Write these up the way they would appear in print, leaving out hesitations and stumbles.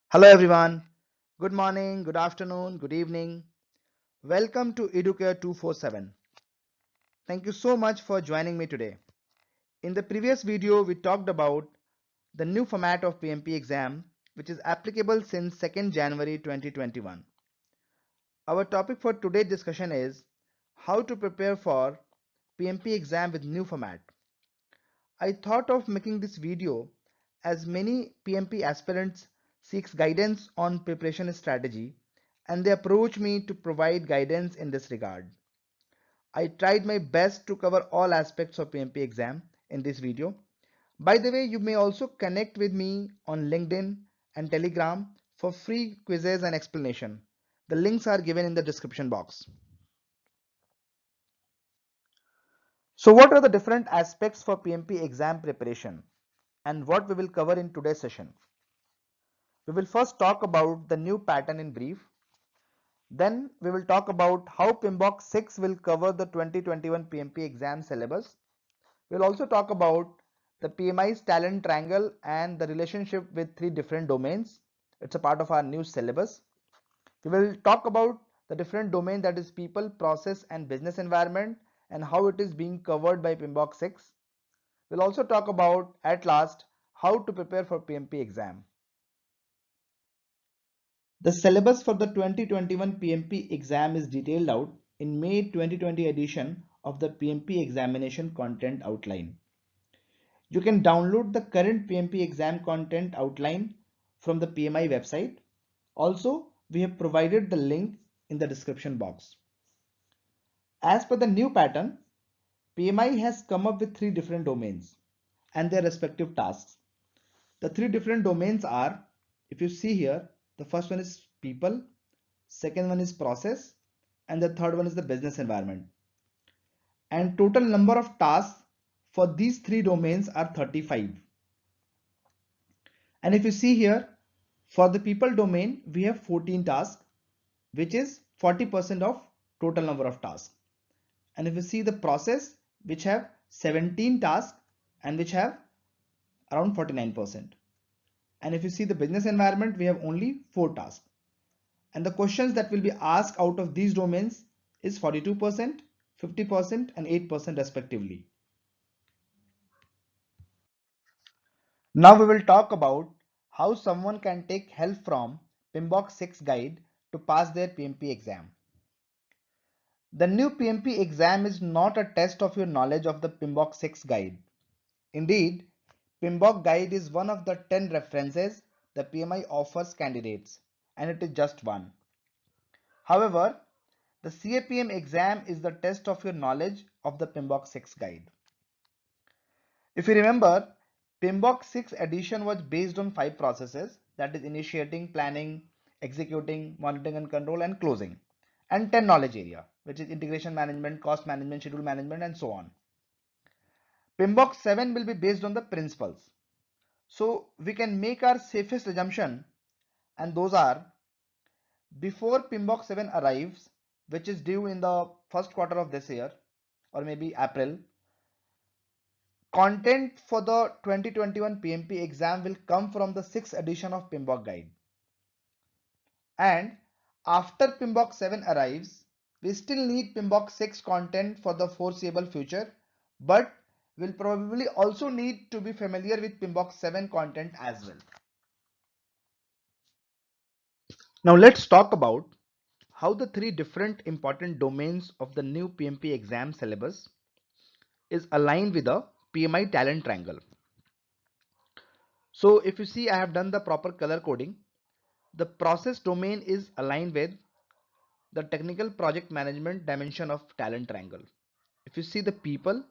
Hello everyone. Good morning, good afternoon, good evening. Welcome to Educare 247. Thank you so much for joining me today. In the previous video, we talked about the new format of PMP exam, which is applicable since 2nd January 2021. Our topic for today's discussion is how to prepare for PMP exam with new format. I thought of making this video as many PMP aspirants seeks guidance on preparation strategy and they approach me to provide guidance in this regard. I tried my best to cover all aspects of PMP exam in this video. By the way, you may also connect with me on LinkedIn and Telegram for free quizzes and explanation. The links are given in the description box. So what are the different aspects for PMP exam preparation and what we will cover in today's session? We will first talk about the new pattern in brief. Then we will talk about how PMBOK 6 will cover the 2021 PMP exam syllabus. We will also talk about the PMI's talent triangle and the relationship with three different domains. It's a part of our new syllabus. We will talk about the different domain, that is people, process and business environment, and how it is being covered by PMBOK 6. We'll also talk about at last how to prepare for PMP exam. The syllabus for the 2021 PMP exam is detailed out in May 2020 edition of the PMP examination content outline. You can download the current PMP exam content outline from the PMI website. Also, we have provided the link in the description box. As per the new pattern, PMI has come up with three different domains and their respective tasks. The three different domains are, if you see here, the first one is people, second one is process, and the third one is the business environment. And total number of tasks for these three domains are 35. And if you see here, for the people domain, we have 14 tasks, which is 40% of total number of tasks. And if you see the process, which have 17 tasks and which have around 49%. And if you see the business environment, we have only 4 tasks. And the questions that will be asked out of these domains is 42%, 50% and 8% respectively. Now we will talk about how someone can take help from PMBOK 6 guide to pass their PMP exam. The new PMP exam is not a test of your knowledge of the PMBOK 6 guide. Indeed, PMBOK guide is one of the 10 references the PMI offers candidates, and it is just one. However, the CAPM exam is the test of your knowledge of the PMBOK 6 guide. If you remember, PMBOK 6 edition was based on 5 processes, that is initiating, planning, executing, monitoring and control, and closing, and 10 knowledge area, which is integration management, cost management, schedule management, and so on. PMBOK 7 will be based on the principles. So we can make our safest assumption, and those are, before PMBOK 7 arrives, which is due in the first quarter of this year or maybe April, content for the 2021 PMP exam will come from the 6th edition of PMBOK guide. And after PMBOK 7 arrives, we still need PMBOK 6 content for the foreseeable future, but we'll probably also need to be familiar with PMBOK 7 content as well. Now let's talk about how the three different important domains of the new PMP exam syllabus is aligned with the PMI talent triangle. So if you see, I have done the proper color coding. The process domain is aligned with the technical project management dimension of talent triangle. If you see the people,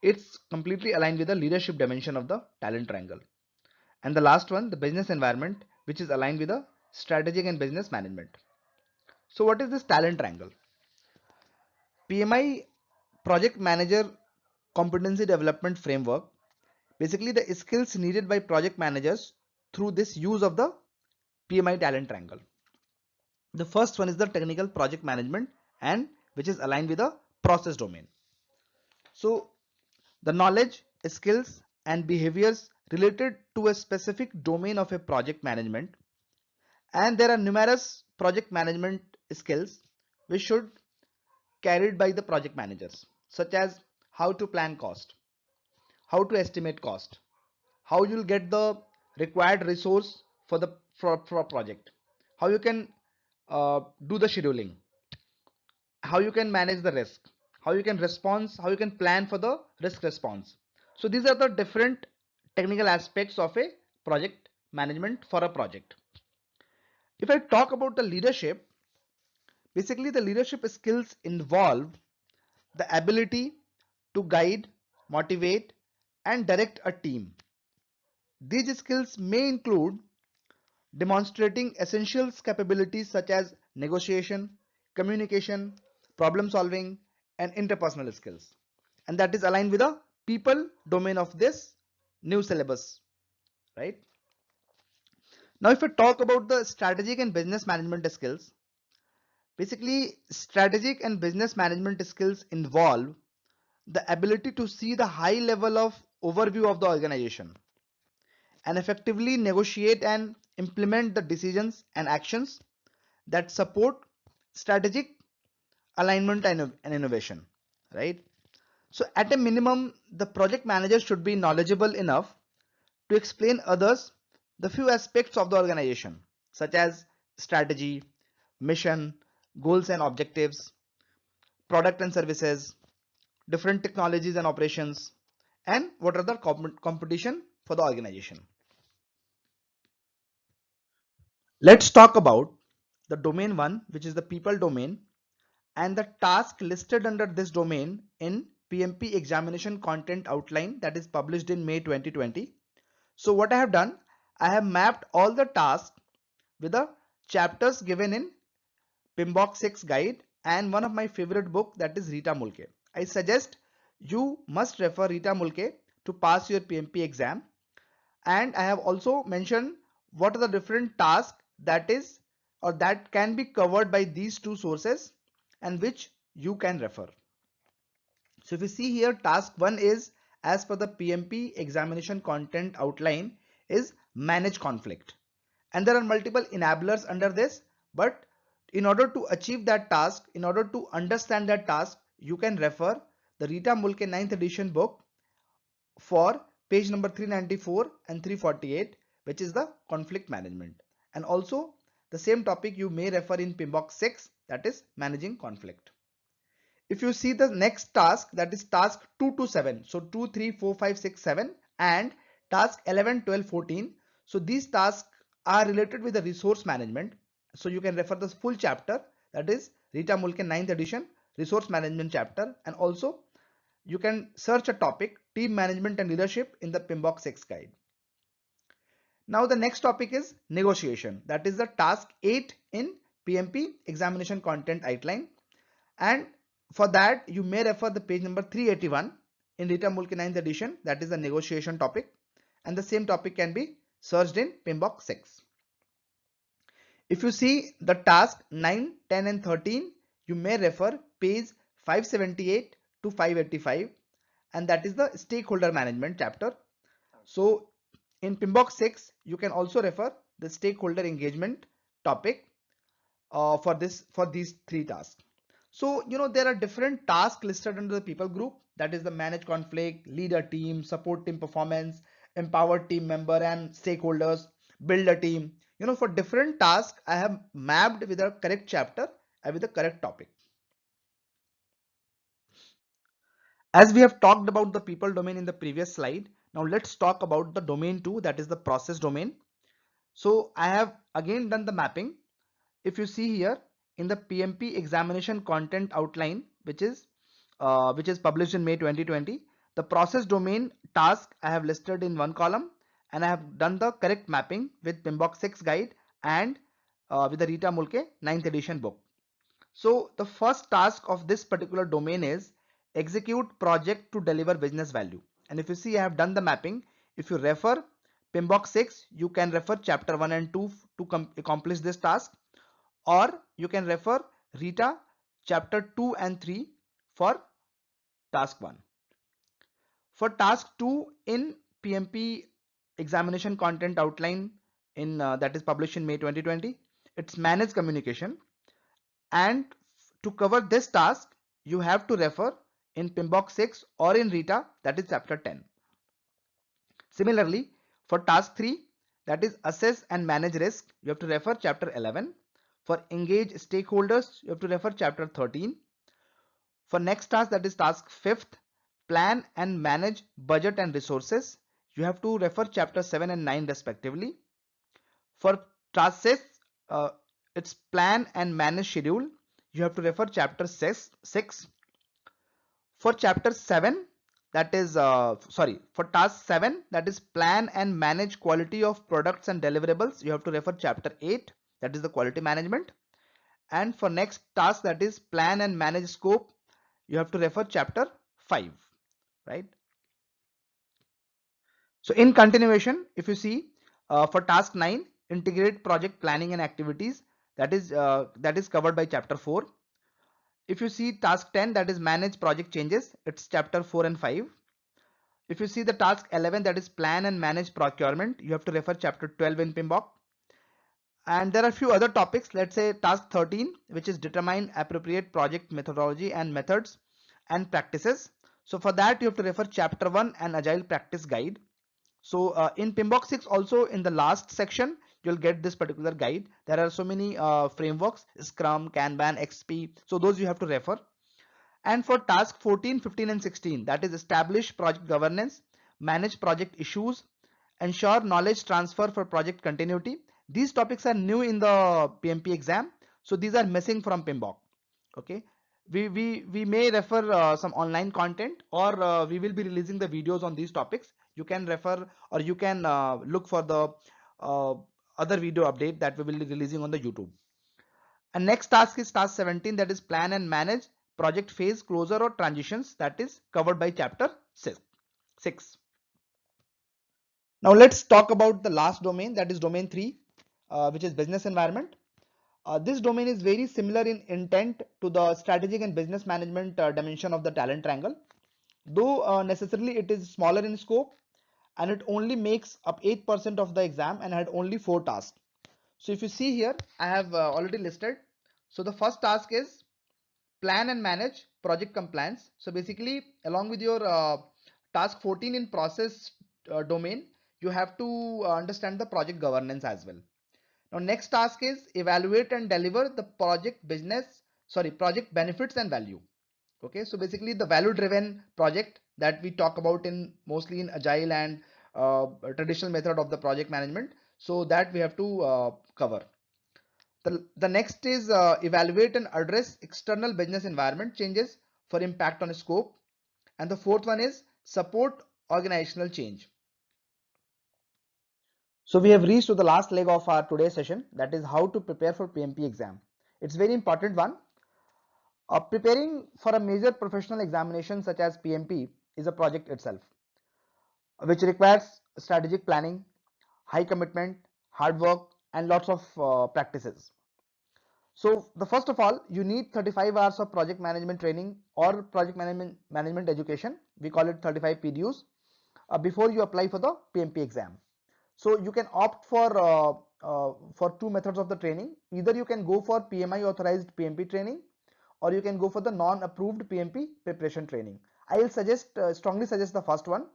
it's completely aligned with the leadership dimension of the talent triangle. And the last one, the business environment, which is aligned with the strategic and business management. So what is this talent triangle? PMI project manager competency development framework, basically the skills needed by project managers through this use of the PMI talent triangle. The first one is the technical project management, and which is aligned with the process domain. So the knowledge, skills and behaviors related to a specific domain of a project management, And there are numerous project management skills which should carried by the project managers, such as how to plan cost, how to estimate cost, how you'll get the required resource for the for project, how you can do the scheduling, how you can manage the risk, how you can respond, how you can plan for the risk response. So these are the different technical aspects of a project management for a project. If I talk about the leadership, basically the leadership skills involve the ability to guide, motivate, and direct a team. These skills may include demonstrating essential capabilities such as negotiation, communication, problem solving, and interpersonal skills. And that is aligned with the people domain of this new syllabus, right? Now, if we talk about the strategic and business management skills, basically strategic and business management skills involve the ability to see the high level of overview of the organization and effectively negotiate and implement the decisions and actions that support strategic alignment and innovation, right? So at a minimum, the project manager should be knowledgeable enough to explain others the few aspects of the organization, such as strategy, mission, goals and objectives, product and services, different technologies and operations, and what are the competition for the organization. Let's talk about the domain one, which is the people domain, and the task listed under this domain in PMP examination content outline that is published in May 2020. So what I have done, I have mapped all the tasks with the chapters given in PMBOK 6 guide and one of my favorite book, that is Rita Mulke. I suggest you must refer Rita Mulke to pass your PMP exam. And I have also mentioned what are the different tasks that is or that can be covered by these two sources and which you can refer. So if you see here, task 1 is, as per the PMP examination content outline, is manage conflict. And there are multiple enablers under this, but in order to achieve that task, in order to understand that task, you can refer the Rita Mulke 9th edition book for page number 394 and 348, which is the conflict management. And also the same topic you may refer in PMBOK 6, that is managing conflict. If you see the next task, that is task 2 to 7, so 2, 3, 4, 5, 6, 7, and task 11, 12, 14. So these tasks are related with the resource management. So you can refer the full chapter, that is Rita Mulke 9th edition resource management chapter, and also you can search a topic team management and leadership in the PMBOK 6 guide. Now the next topic is negotiation, that is the task 8 in PMP examination content outline, and for that you may refer the page number 381 in Rita Mulke 9th edition, that is the negotiation topic, and the same topic can be searched in PMBOK 6. If you see the task 9, 10 and 13, you may refer page 578 to 585, and that is the stakeholder management chapter. So in PMBOK 6, you can also refer the stakeholder engagement topic for these three tasks. So there are different tasks listed under the people group, that is the manage conflict, lead a team, support team performance, empower team member and stakeholders, build a team. For different tasks I have mapped with a correct chapter and with the correct topic. As we have talked about the people domain in the previous slide, now let's talk about the domain 2, that is the process domain. So I have again done the mapping. If you see here in the PMP examination content outline, which is published in May 2020, the process domain task I have listed in one column, and I have done the correct mapping with PMBOK 6 guide and with the Rita Mulke 9th edition book. So the first task of this particular domain is execute project to deliver business value. And if you see, I have done the mapping. If you refer PMBOK 6, you can refer chapter 1 and 2 to accomplish this task, or you can refer Rita chapter 2 and 3 for task 1. For task 2 in PMP examination content outline in that is published in May 2020. It's manage communication, and to cover this task you have to refer in PMBOK 6 or in RITA, that is chapter 10. Similarly, for task 3, that is assess and manage risk, you have to refer chapter 11. For engage stakeholders, you have to refer chapter 13. For next task, that is task 5th, plan and manage budget and resources, you have to refer chapter 7 and 9 respectively. For task 6, uh, it's plan and manage schedule, you have to refer chapter 6. For chapter 7, that is for task 7, that is plan and manage quality of products and deliverables, you have to refer chapter 8, that is the quality management. And for next task, that is plan and manage scope, you have to refer chapter 5, right? So in continuation, if you see for task 9, integrate project planning and activities, that is covered by chapter 4. If you see task 10, that is manage project changes, it's chapter 4 and 5. If you see the task 11, that is plan and manage procurement, you have to refer chapter 12 in PMBOK. And there are a few other topics, let's say task 13, which is determine appropriate project methodology and methods and practices. So for that you have to refer chapter 1 and agile practice guide. So in PMBOK 6 also, in the last section you'll get this particular guide. There are so many frameworks, Scrum, Kanban, XP, so those you have to refer. And for task 14, 15 and 16, that is establish project governance, manage project issues, ensure knowledge transfer for project continuity. These topics are new in the PMP exam, so these are missing from PMBOK. Okay, we may refer some online content, or we will be releasing the videos on these topics. You can refer, or you can look for the uh, other video update that we will be releasing on the YouTube. And next task is task 17, that is plan and manage project phase closure or transitions, that is covered by chapter 6. Now let's talk about the last domain, that is domain 3, which is business environment. This domain is very similar in intent to the strategic and business management dimension of the talent triangle, though necessarily it is smaller in scope, and it only makes up 8% of the exam and had only 4 tasks. So if you see here, I have already listed. So the first task is plan and manage project compliance. So basically, along with your task 14 in process domain, you have to understand the project governance as well. Now next task is evaluate and deliver the project benefits and value. Okay, so basically the value driven project that we talk about in mostly in agile and traditional method of the project management, so that we have to cover. The next is evaluate and address external business environment changes for impact on scope. And the fourth one is support organizational change. So we have reached to the last leg of our today's session, that is how to prepare for PMP exam. It's very important one. Preparing for a major professional examination such as PMP is a project itself, which requires strategic planning, high commitment, hard work, and lots of practices. So the first of all, you need 35 hours of project management training or project management education. We call it 35 PDUs before you apply for the PMP exam. So you can opt for two methods of the training. Either you can go for PMI authorized PMP training, or you can go for the non-approved PMP preparation training. I will strongly suggest the first one.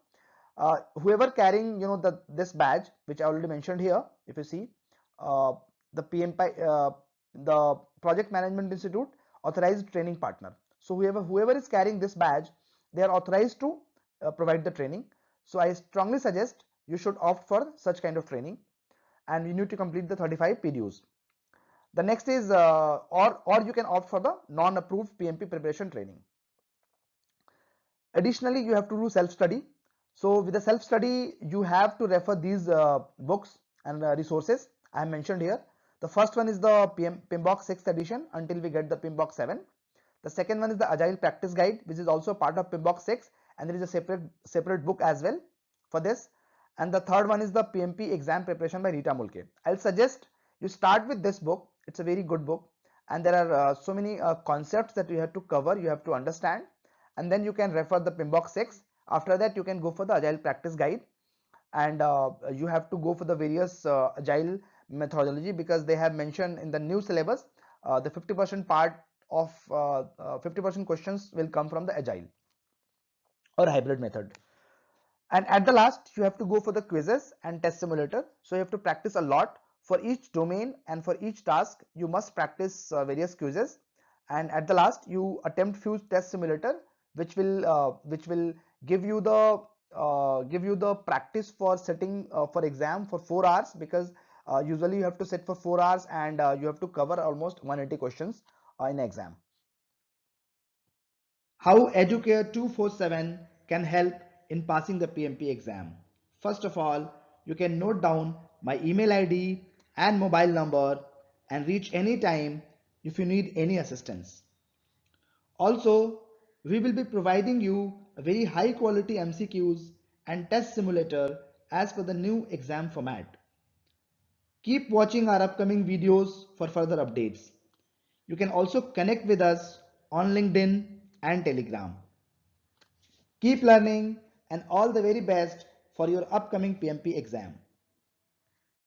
Whoever carrying this badge, which I already mentioned here, if you see the PMP, the Project Management Institute authorized training partner. So whoever is carrying this badge, they are authorized to provide the training. So I strongly suggest you should opt for such kind of training, and you need to complete the 35 PDUs. The next is or you can opt for the non-approved PMP preparation training. Additionally, you have to do self-study. So with the self-study, you have to refer these books and resources I mentioned here. The first one is the PMBOK 6th edition until we get the PMBOK 7. The second one is the Agile Practice Guide, which is also part of PMBOK 6, and there is a separate book as well for this. And the third one is the PMP exam preparation by Rita Mulke. I'll suggest you start with this book. It's a very good book, and there are so many concepts that you have to cover, you have to understand, and then you can refer the PMBOK 6. After that, you can go for the Agile Practice Guide, and you have to go for the various agile methodology, because they have mentioned in the new syllabus the 50% part of 50% questions will come from the agile or hybrid method. And at the last, you have to go for the quizzes and test simulator. So you have to practice a lot for each domain, and for each task you must practice various quizzes. And at the last, you attempt few test simulator, which will give you the practice for setting for exam for 4 hours, because usually you have to sit for 4 hours, and you have to cover almost 180 questions in exam. How Educare 247 can help in passing the PMP exam. First of all, you can note down my email ID and mobile number and reach anytime if you need any assistance. Also, we will be providing you a very high quality MCQs and test simulator as per the new exam format. Keep watching our upcoming videos for further updates. You can also connect with us on LinkedIn and Telegram. Keep learning, and all the very best for your upcoming PMP exam.